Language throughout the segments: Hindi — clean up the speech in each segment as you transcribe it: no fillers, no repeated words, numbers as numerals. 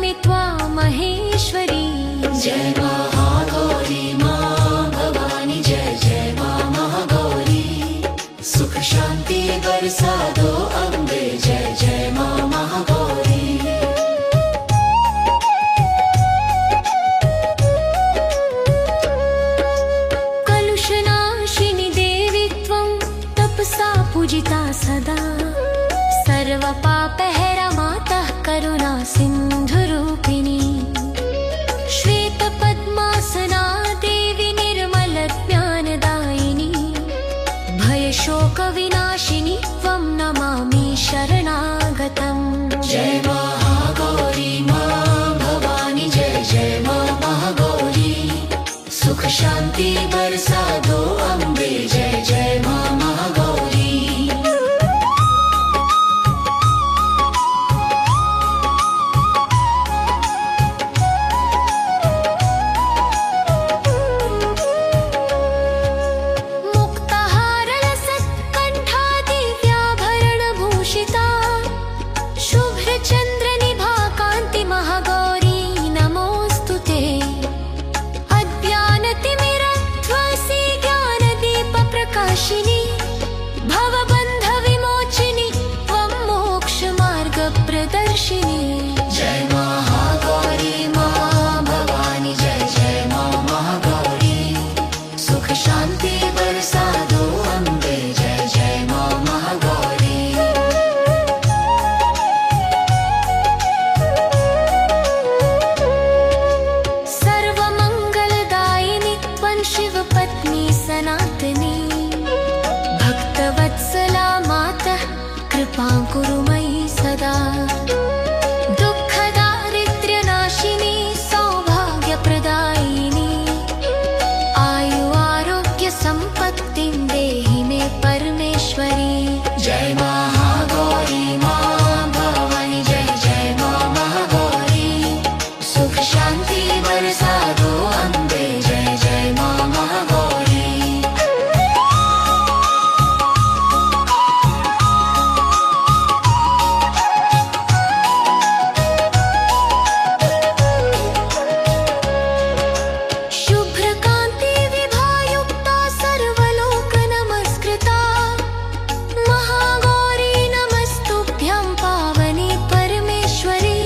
नमामि त्वां महेश्वरी। जय महागौरी माँ भवानी, जय जय माँ महागौरी। सुख शांति बरसा दो अम्बे, जय जय माँ महागौरी। कलुषनाशिनि देवी त्वं तपसा पूजिता सदा। सर्वपापहरा मातः करुणा सिन्धुरूपिणी। श्वेतपद्मासना देवी निर्मलज्ञानदायिनी। भयशोकविनाशिनी त्वं नमामि शरणागतम्। जय महागौरी माँ भवानी, जय जय माँ महागौरी। सुख शांति बरसा दो अम्बे, जय जय माँ महागौरी। मुक्तहारलसत्कण्ठा दिव्याभरणभूषिता। शुभ्रचन्द्रनिभा कान्ति महागौरी नमोऽस्तु ते। अज्ञानतिमिरध्वंसी ज्ञानदीपप्रकाशिनी। भवबन्धविमोचिनी त्वं मोक्षमार्गप्रदर्शिनी। जय महागौरी माँ भवानी, जय जय माँ महागौरी। सुख शांति बरसा दो अम्बे, जय जय माँ महागौरी। सर्वमङ्गलदायिनी त्वं शिवपत्नी सनातनी। भक्तवत्सला मातः कृपां कुरु मयि सदा। दुःखदारिद्र्यनाशिनी सौभाग्यप्रदायिनी। आयु आरोग्य सम्पत्तिं देहि मे परमेश्वरी। जय महागौरी माँ भवानी, जय जय माँ महागौरी। सुख शांति बरसा दो अम्बे, जय जय माँ महागौरी। शुभ्रकान्ति विभायुक्ता सर्वलोकनमस्कृता। महागौरी नमस्तुभ्यं पावनी परमेश्वरी।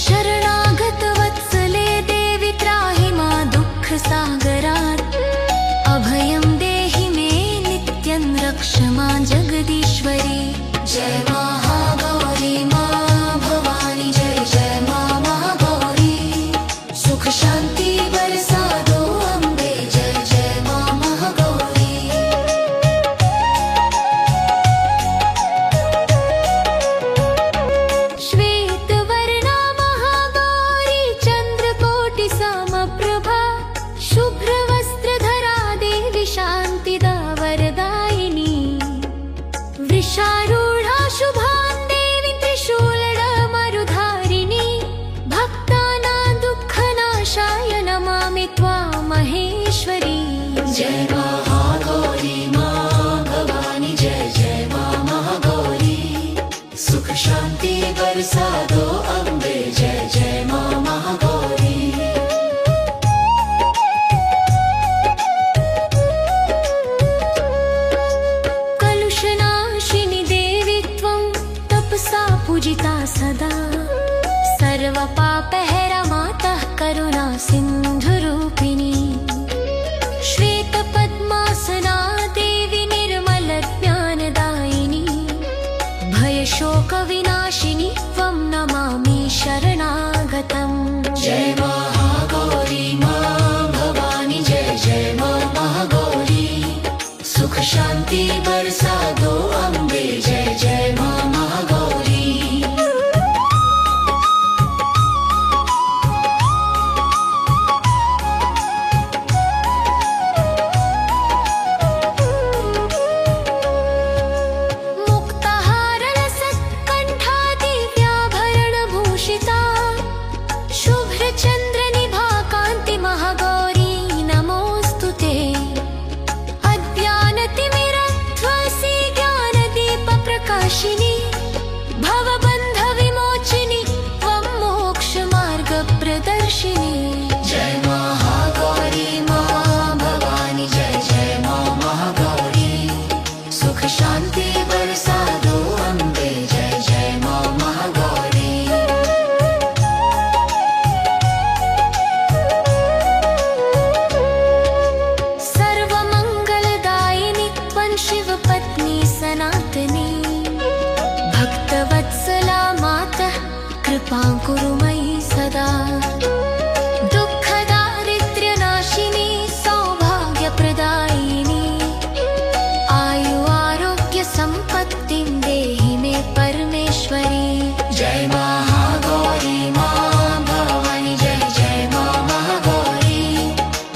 शरणागतवत्सले देवी त्राहि मां दुःखसागरात्। अभयं देहि मे नित्यं रक्ष मां जगदीश्वरी। जय महागौरी माँ भवानी, जय जय माँ महागौरी। सुख शांति बरसा दो अम्बे, जय जय माँ महागौरी। श्वेतवर्णा महागौरी चन्द्रकोटिसमप्रभा। शुभ्रवस्त्रधरा देवी शान्तिदा वरदायिनी। वृषारूढा शुभां देवी त्रिशूलमरुधारिणी। भक्तानां दुःखनाशाय नमामि त्वां महेश्वरी। जय महागौरी माँ भवानी, जय जय माँ महागौरी। सुख शांति बरसा दो अम्बे, जय जय माँ महागौरी। कलुषनाशिनि देवी त्वं तपसा पूजिता सदा। सर्वपापहरा मातः करुणा सिन्धुरूपिणी। श्वेतपद्मासना देवी निर्मलज्ञानदायिनी। भयशोकविनाशिनी त्वं नमामि शरणागतम्। जय महागौरी माँ भवानी, जय जय माँ महागौरी। सुख शांति बरसा दो अम्बे, जय जय माँ महागौरी। मुक्तहारलसत्कण्ठा दिव्याभरणभूषिता। शुभ्रचन्द्र कृपां कुरु मयि सदा दुःखदारिद्र्यनाशिनी सौभाग्यप्रदायिनी आयु आरोग्य सम्पत्तिं देहि मे परमेश्वरी जय महागौरी मां भवानी जय जय मां महागौरी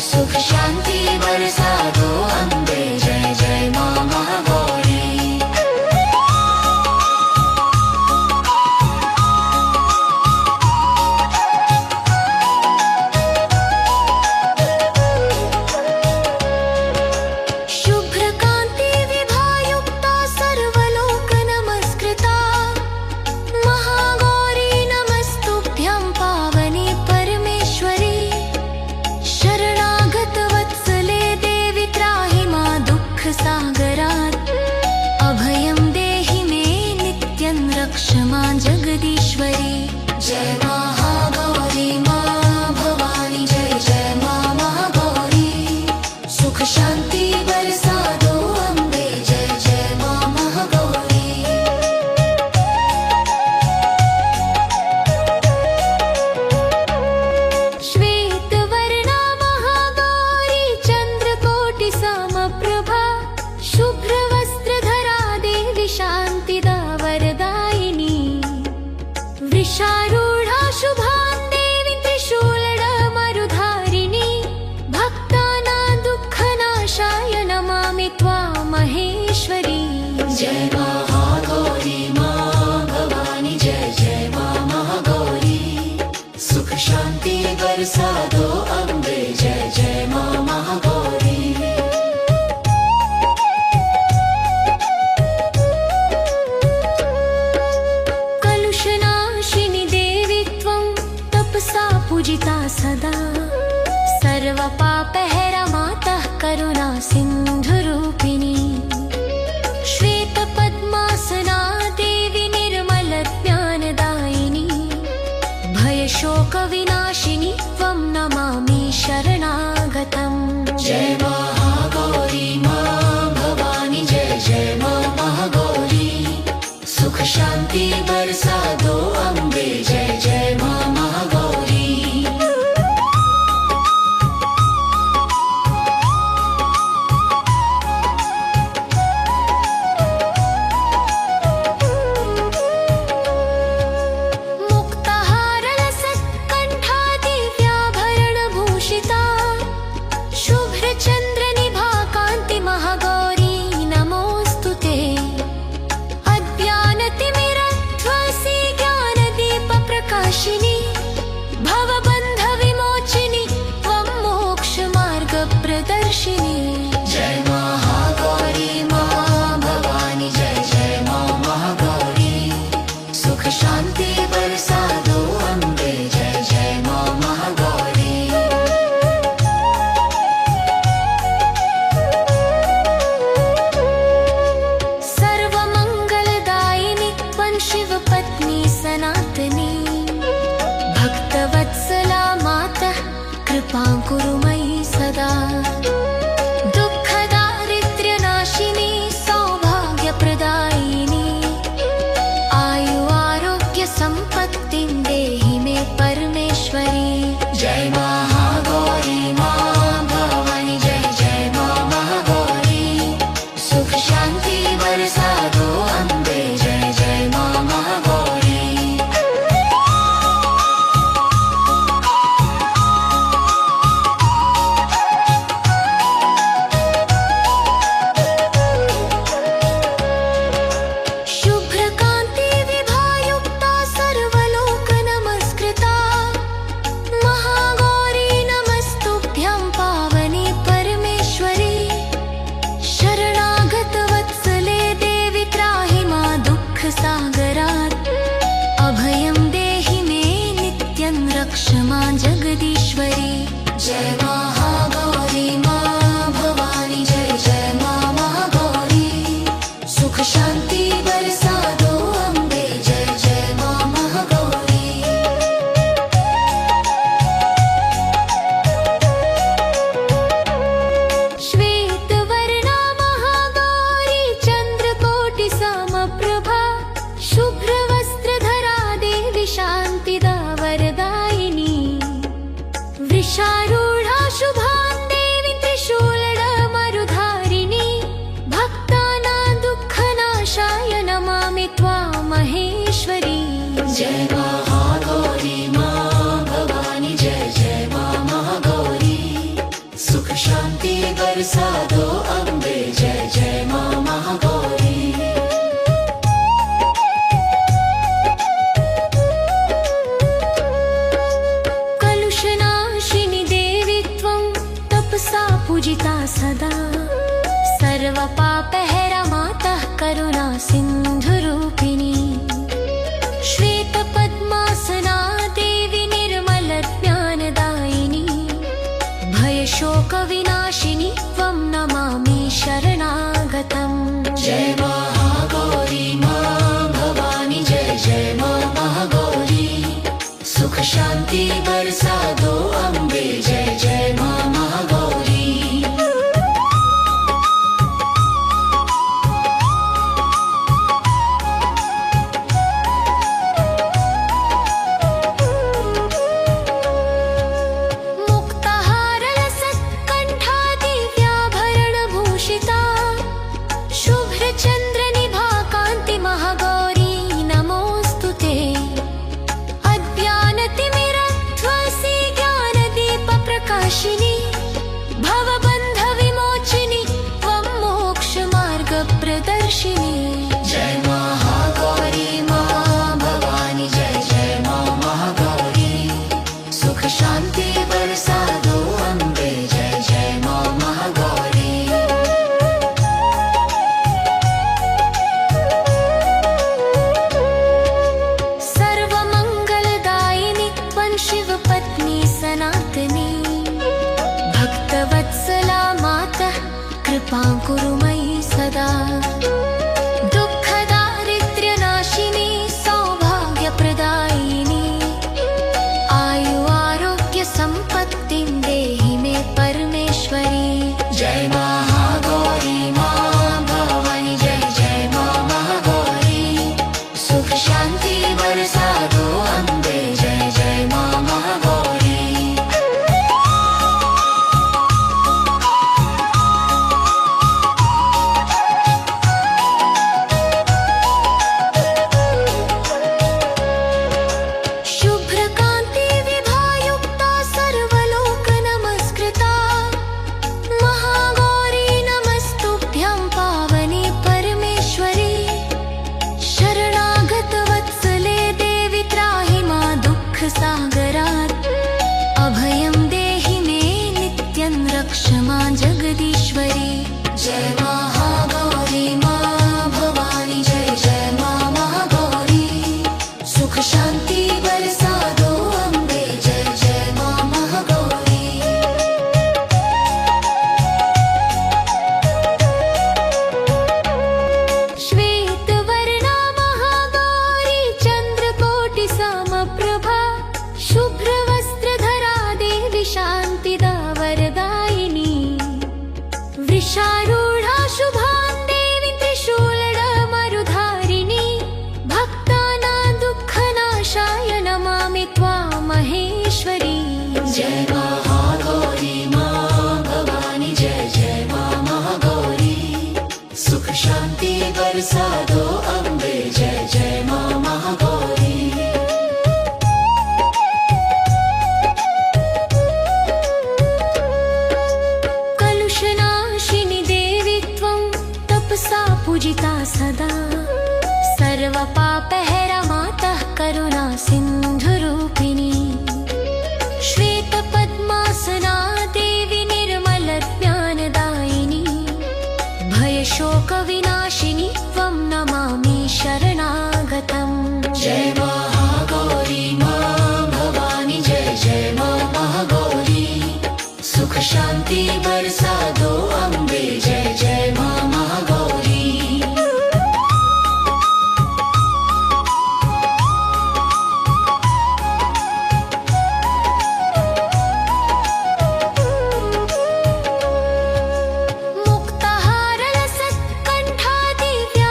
सुख शांति बरसा दो अम्बे जय जय मां महागौरी शुभ्रकान्ति विभायुक्ता सर्वलोक नमस्कृता महागौरी नमस्तुभ्यं पावनी परमेश्वरी शरणागत वत्सले देवी त्राहि मां दुःखसागरात् अभयं देहि मे नित्यं रक्ष मां जगदीश्वरी जय महागौरी मां भवानी जय जय मां महागौरी सुख शांति बरसा दो अम्बे जय जय मां महागौरी श्वेतवर्णा महागौरी चन्द्रकोटि समप्रभा शुभ्रवस्त्रधरा देवी शान्तिदा वरदायिनी वृषारूढा शुभां देवी त्रिशूलमरुधारिणी भक्तानां दुःखनाशाय नमामि त्वां महेश्वरी जय महागौरी मां भवानी जय जय मां महागौरी सुख शांति बरसा दो अम्बे जय जय मां महागौरी कलुषनाशिनि देवी त्वं तपसा पूजिता सदा सर्वपापहरा मातः करुणा सिन्धुरूपिणी श्वेतपद्मासना देवी निर्मलज्ञानदायिनी भयशोकविनाशिनी त्वं नमामि शरणागतम् जय महागौरी मां भवानी जय जय मां महागौरी सुख शांति बरसा दो अम्बे जय जय मां महागौरी मुक्तहारलसत्कण्ठा दिव्याभरणभूषिता शुभ्रचन्द्रनिभा कान्ति महागौरी नमोऽस्तु ते अज्ञानतिमिरध्वंसी ज्ञानदीपप्रकाशिनी भवबन्धविमोचिनी त्वं मोक्षमार्गप्रदर्शिनी जय महागौरी मां भवानी जय जय मां महागौरी सुख शांति बरसा दो अम्बे जय जय मां महागौरी सर्वमङ्गलदायिनी त्वं शिवपत्नी सनातनी भक्तवत्सला मातः कृपां कुरु मयि सदा दुःखदारिद्र्यनाशिनी सौभाग्यप्रदायिनी आयु आरोग्य सम्पत्तिं देहि मे परमेश्वरी जय महागौरी मां भवानी जय जय मां महागौरी सुख शांति बरसा दो अम्बे जय जय मां महागौरी शुभ्रकान्ति विभायुक्ता सर्वलोक नमस्कृता महागौरी नमस्तुभ्यं पावनी परमेश्वरी शरणागत वत्सले देवी त्राहि मां दुःखसागरात् अभयं देहि मे नित्यं रक्ष मां जगदीश्वरी जय महागौरी मां भवानी जय जय मां महागौरी सुख शांति बरसा दो अम्बे जय जय मां महागौरी श्वेतवर्णा महागौरी चन्द्रकोटि समप्रभा शुभ्रवस्त्रधरा देवी शान्ति जय महागौरी माँ भवानी जय जय माँ महागौरी सुख शांति बरसा दो अम्बे जय जय माँ महागौरी कलुषनाशिनि देवी त्वं तपसा पूजिता सदा सर्वपापहरा मातः करुणा सिन्धुरूपिणी श्वेतपद्मासना देवी निर्मलज्ञानदायिनी भयशोकविनाशिनी त्वं नमामि शरणागतम् जय महागौरी माँ भवानी जय जय माँ महागौरी सुख शांति बरसा दो अम्बे जय जय माँ महागौरी मुक्तहारलसत्कण्ठादिव्याभरणभूषिता शुभ्रचन्द्रनिभा कान्ति महागौरी नमोऽस्तु ते अज्ञानतिमिरध्वंसी ज्ञानदीपप्रकाशिनी भवबन्धविमोचिनी त्वं मोक्षमार्गप्रदर्शिनी जय महागौरी माँ भवानी जय जय माँ महागौरी सुख शांति बरसा दो अम्बे जय जय माँ महागौरी सर्वमङ्गलदायिनी त्वं शिवपत्नी सनातनी भक्तवत्सला मातः कृपां कुरु मयि सदा दुःखदारिद्र्यनाशिनी सौभाग्यप्रदायिनी आयु आरोग्य सम्पत्तिं देहि मे परमेश्वरी जय महागौरी माँ भवानी जय जय माँ महागौरी सुख शांति बरसा दो अम्बे जय जय माँ महागौरी शुभ्रकान्ति विभायुक्ता सर्वलोकनमस्कृता महागौरी नमस्तुभ्यं पावनी परमेश्वरी शरणागतवत्सले देवी त्राहि मां दुःखसागरात् अभयं देहि मे नित्यं रक्ष मां जगदीश्वरी जय महागौरी माँ भवानी जय जय माँ महागौरी सुख शांति बरसा दो अम्बे जय जय माँ महागौरी श्वेतवर्णा महागौरी चन्द्रकोटिसमप्रभा शुभ्रवस्त्रधरा देवी शान्तिदा वरदायिनी वृषारूढा शुभां देवी त्रिशूलमरुधारिणी भक्तानां दुःखनाशाय नमामि त्वां महेश्वरी जय महागौरी माँ भवानी जय जय माँ महागौरी सुख शांति बरसा दो अम्बे जय जय माँ महागौरी कलुषनाशिनि देवी त्वं तपसा पूजिता सदा सर्वपापहरा मातः करुणा सिन्धुरूपिणी श्वेतपद्मासना देवी निर्मलज्ञानदायिनी भयशोकविनाशिनी त्वं नमामि शरणागतम् जय महागौरी माँ भवानी जय जय माँ महागौरी सुख शांति बरसा दो अम्बे जय जय माँ महागौरी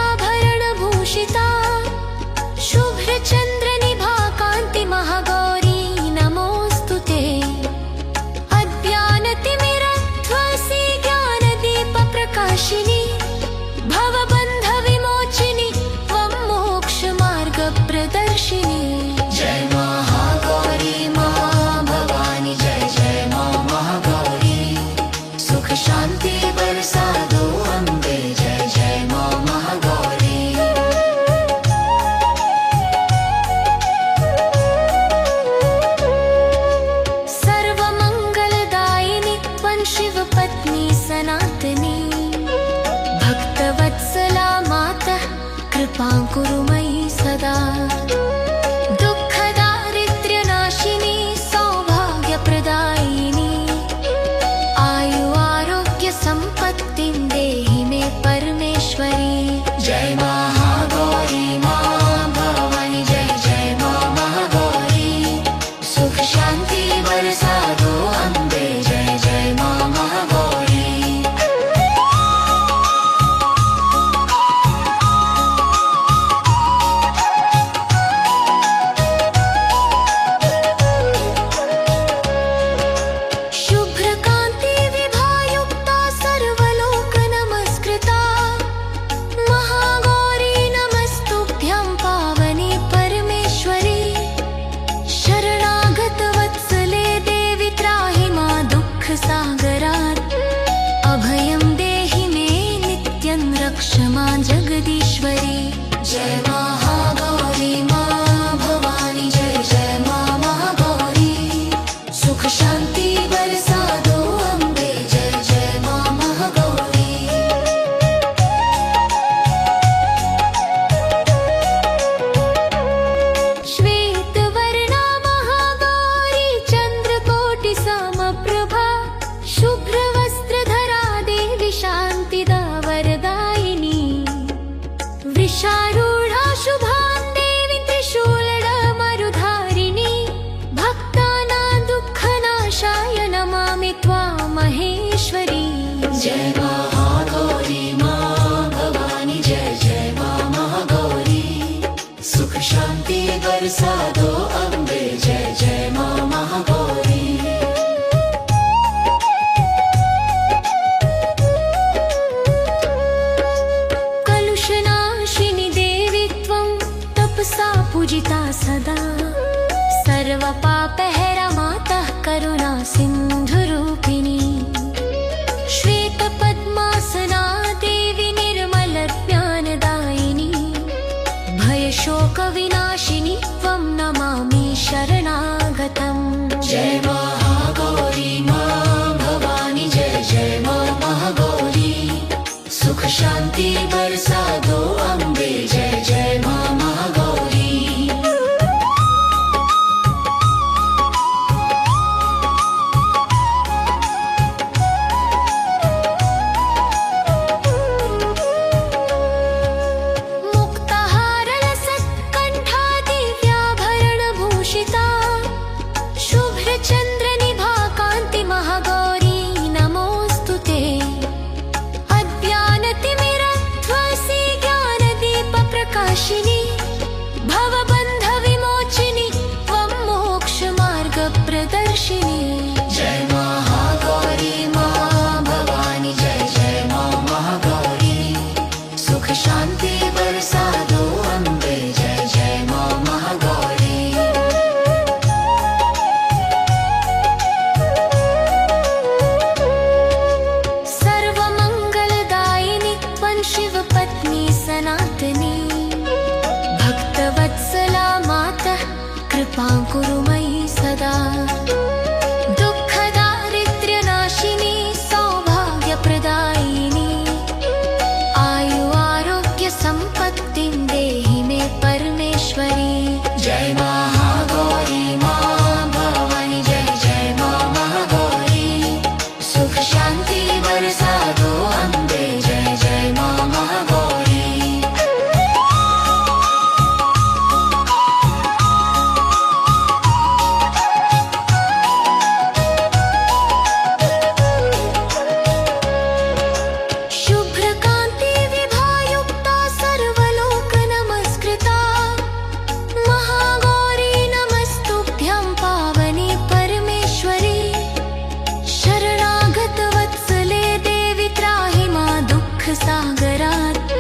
मुक्तहारलसत्कण्ठादिव्याभरणभूषिता शुभ्रचन्द्रनिभा कान्ति महागौरी नमोऽस्तु ते अज्ञानतिमिरध्वंसी बरसा दो अम्बे जय जय माँ महागौरी कलुषनाशिनि देवी त्वं तपसा पूजिता सदा सर्वपापहरा मातः करुणा सिन्धुरूपिणी श्वेतपद्मासना देवी निर्मलज्ञानदायिनी भयशोकविनाशिनी त्वं नमामि शरणागतम् जय महागौरी माँ भवानी जय जय माँ महागौरी सुख शांति बरसा दो अम्बे जय जय माँ महागौरी मुक्ताहारलसत्कण्ठादिव्याभरणभूषिता शुभ्रचन्द्रनिभा कान्ति महागौरी नमोऽस्तु ते अज्ञानतिमिरध्वंसी ज्ञानदीपप्रकाशिनी भवबन्धविमोचिनी त्वं मोक्षमार्गप्रदर्शिनी जय महागौरी माँ भवानी जय जय माँ महागौरी सुख शांति बरसा दो अम्बे जय जय माँ महागौरी सर्वमङ्गलदायिनी त्वं शिवपत्नी सनातनी भक्तवत्सला मातः कृपां कुरु मयि सदा दुःखदारिद्र्यनाशिनी सौभाग्यप्रदायिनी आयु आरोग्य सम्पत्तिं देहि मे परमेश्वरी जय महागौरी माँ भवानी जय जय माँ महागौरी सुख शांति बरसा दो अम्बे जय जय माँ महागौरी शुभ्रकान्ति विभायुक्ता सर्वलोकनमस्कृता महागौरी नमस्तुभ्यं पावनी परमेश्वरी शरणागतवत्सले देवी त्राहि मा दुःखसागरात्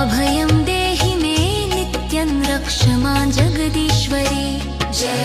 अभयं देहि मे नित्यं रक्ष मां जगदीश्वरी जय